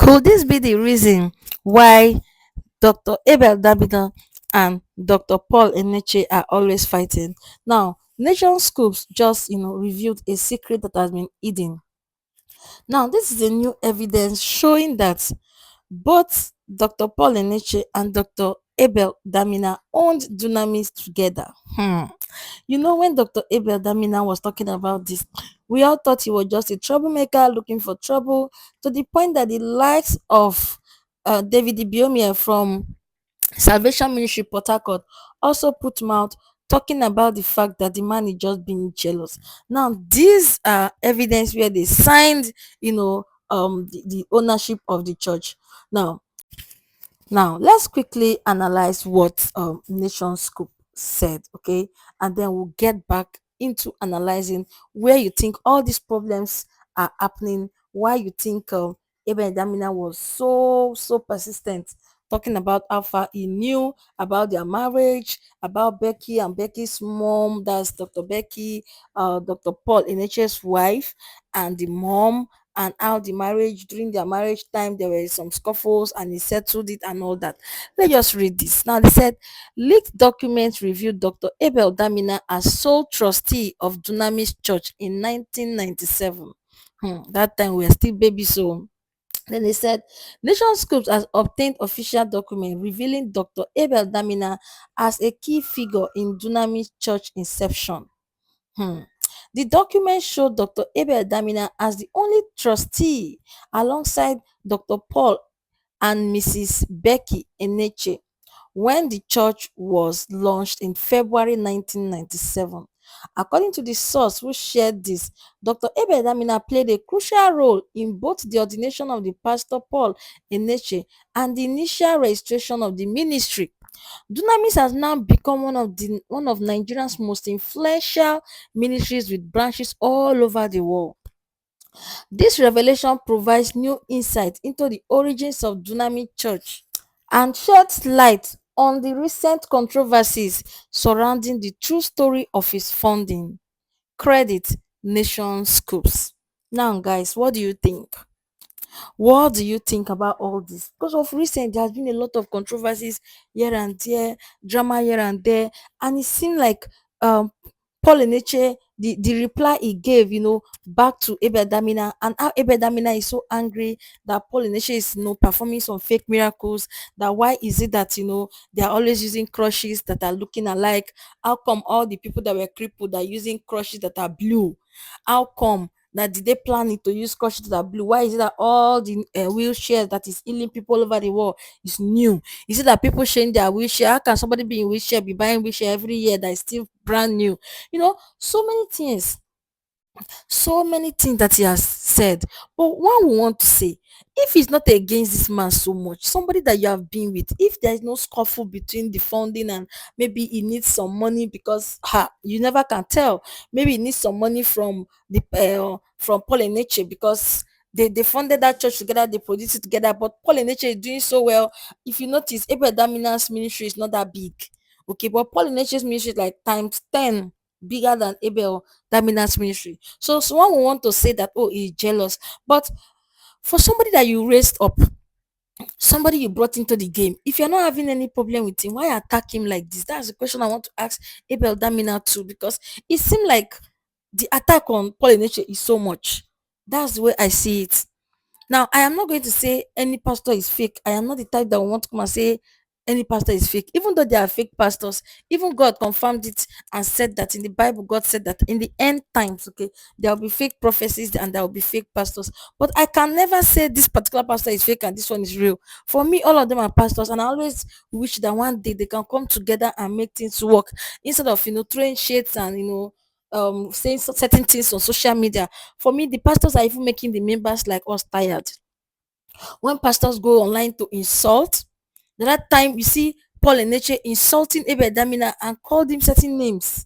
Could this be the reason why Dr. Abel Damina and Dr. Paul Eneche are always fighting? Now, Nation Scoops just revealed a secret that has been hidden. Now, this is a new evidence showing that both Dr. Paul Eneche and Dr. Abel Damina owned Dunamis together. When Dr. Abel Damina was talking about this, we all thought he was just a troublemaker looking for trouble, to the point that the likes of David Ibiomie from Salvation Ministry Port Harcourt also put mouth talking about the fact that the man is just being jealous. Now, these are evidence where they signed, the ownership of the church. Now, let's quickly analyze what Nation Scoop said, okay? And then we'll get back into analyzing where you think all these problems are happening, why you think Abel Damina was so persistent, talking about how far he knew about their marriage, about Becky and Becky's mom, that's Dr. Becky, Dr. Paul Enech's wife, and the mom, and how during their marriage time there were some scuffles and he settled it and all that. Let's just read this. Now they said leaked documents reviewed Dr. Abel Damina as sole trustee of Dunamis Church in 1997. That time we were still babies, so then they said Nation Scopes has obtained official document revealing Dr. Abel Damina as a key figure in Dunamis Church inception. Hmm. The document showed Dr. Abel Damina as the only trustee alongside Dr. Paul and Mrs. Becky Eneche when the church was launched in February 1997. According to the source who shared this, Dr. Abel Damina played a crucial role in both the ordination of the pastor Paul Eneche and the initial registration of the ministry. Dunamis has now become one of Nigeria's most influential ministries with branches all over the world. This revelation provides new insight into the origins of Dunamis Church and sheds light on the recent controversies surrounding the true story of its founding. Credit Nation Scoops. Now, guys, what do you think? What do you think about all this? Because of recent, there has been a lot of controversies here and there, drama here and there, and it seemed like um Paul Eneche, the reply he gave, back to Abel Damina, and how Abel Damina is so angry that Paul Eneche is, performing some fake miracles. That why is it that they are always using crushes that are looking alike? How come all the people that were crippled are using crushes that are blue? How come? That did they plan it to use crushes that are blue? Why is it that all the wheelchairs that is healing people all over the world is new? Is it that people change their wheelchair? How can somebody be in wheelchair be buying wheelchair every year that is still brand new? So many things, that he has said. But one will want to say, if he's not against this man so much, somebody that you have been with, if there is no scuffle between the funding and maybe he needs some money because you never can tell. Maybe he needs some money from the from Paul and Nature because they funded that church together, they produced it together. But Paul and Nature is doing so well. If you notice, Abel Damina's ministry is not that big. Okay, but Paul and Nature's ministry is like times 10 bigger than Abel Damina's ministry. So someone will want to say that, oh, he's jealous. But for somebody that you raised up, somebody you brought into the game, if you're not having any problem with him, why attack him like this? That's the question I want to ask Abel Damina too, because it seemed like the attack on Paul Nature is so much. That's the way I see it. Now, I am not going to say any pastor is fake. I am not the type that will want to come and say any pastor is fake, even though they are fake pastors. Even God confirmed it and said that in the Bible. God said that in the end times, okay, there will be fake prophecies and there will be fake pastors. But I can never say this particular pastor is fake and this one is real. For me, all of them are pastors, and I always wish that one day they can come together and make things work instead of throwing shades and saying certain things on social media. For me, the pastors are even making the members like us tired. When pastors go online to insult, that time you see Paul and Nature insulting Abel Damina and called him certain names.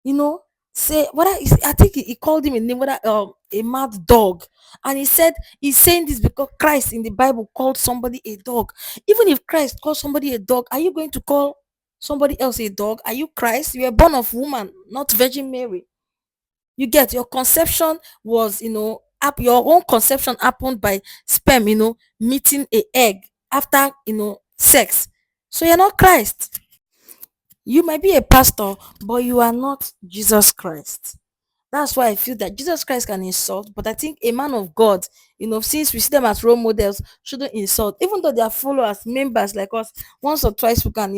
You know, say I think he called him a name, whether a mad dog. And he said he's saying this because Christ in the Bible called somebody a dog. Even if Christ called somebody a dog, are you going to call somebody else a dog? Are you Christ? You were born of woman, not Virgin Mary. You get, your conception was your own conception happened by sperm, meeting a egg after, sex. So you're not Christ. You might be a pastor, but you are not Jesus Christ. That's why I feel that Jesus Christ can insult, but I think a man of God, since we see them as role models, shouldn't insult. Even though they are followers, members like us, once or twice we can,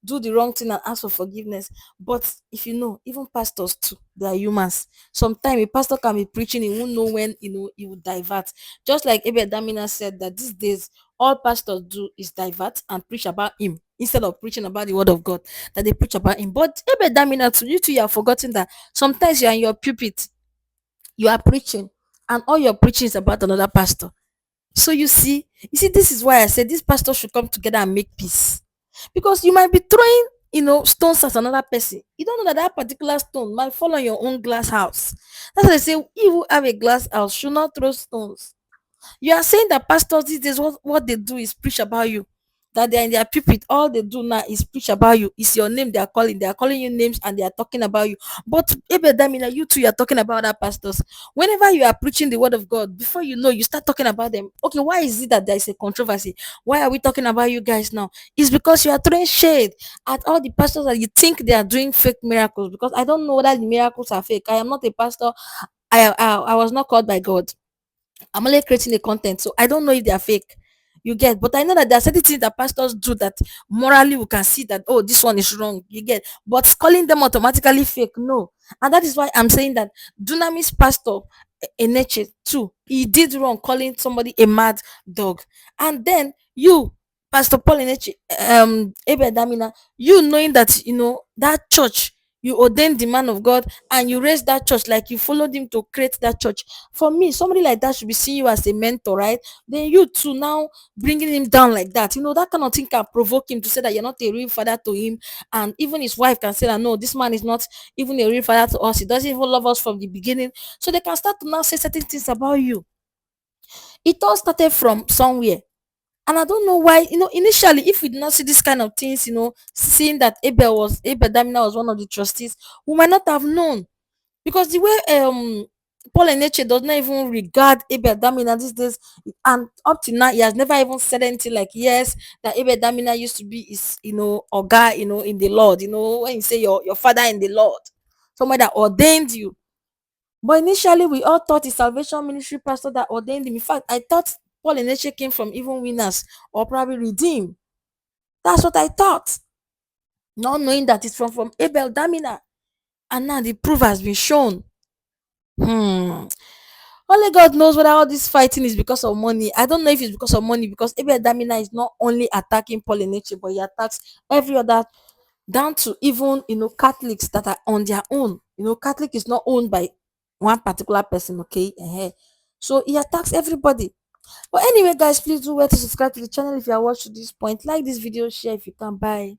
do the wrong thing and ask for forgiveness. But if you know, even pastors too, they are humans. Sometimes a pastor can be preaching, he won't know when, he will divert. Just like Abel Damina said that these days, all pastors do is divert and preach about him instead of preaching about the word of God, that they preach about him. But Abel Damina, to you too, you have forgotten that sometimes you are in your pulpit, you are preaching, and all your preaching is about another pastor. So you see, this is why I said this pastor should come together and make peace. Because you might be throwing, stones at another person. You don't know that that particular stone might fall on your own glass house. That's why I say, if you have a glass house, should not throw stones. You are saying that pastors these days, what they do is preach about you. That they're in their pulpit, all they do now is preach about you. It's your name they are calling. They are calling you names and they are talking about you. But Abel Damina, you too, you are talking about other pastors. Whenever you are preaching the word of God, before you know, you start talking about them. Okay, why is it that there is a controversy? Why are we talking about you guys now? It's because you are throwing shade at all the pastors that you think they are doing fake miracles. Because I don't know whether the miracles are fake. I am not a pastor. I was not called by God. I'm only creating the content, so I don't know if they are fake. You get, but I know that there are certain things that pastors do that morally we can see that, oh, this one is wrong. You get, but calling them automatically fake, no. And that is why I'm saying that Dunamis pastor Eneche too, he did wrong calling somebody a mad dog. And then you, Pastor Paul Eneche, Abel Damina, you knowing that that church, you ordained the man of God and you raised that church, like you followed him to create that church. For me, somebody like that should be seeing you as a mentor, right? Then you too now bringing him down like that, that kind of thing can provoke him to say that you're not a real father to him. And even his wife can say that no, this man is not even a real father to us. He doesn't even love us from the beginning. So they can start to now say certain things about you. It all started from somewhere. And I don't know why, initially, if we did not see this kind of things, seeing that Abel Damina was one of the trustees, we might not have known. Because the way Paul Eneche does not even regard Abel Damina these days, and up to now he has never even said anything like, yes, that Abel Damina used to be his, Oga, in the Lord, when you say your father in the Lord, someone that ordained you. But initially we all thought it's Salvation Ministry pastor that ordained him. In fact, I thought Paul Eneche came from even winners or probably redeem. That's what I thought. Not knowing that it's from Abel Damina. And now the proof has been shown. Hmm. Only God knows whether all this fighting is because of money. I don't know if it's because of money, because Abel Damina is not only attacking Paul Eneche, but he attacks every other, down to even Catholics that are on their own. Catholic is not owned by one particular person, okay? So he attacks everybody. But anyway, guys, please do well to subscribe to the channel if you are watching to this point. Like this video, share if you can. Bye.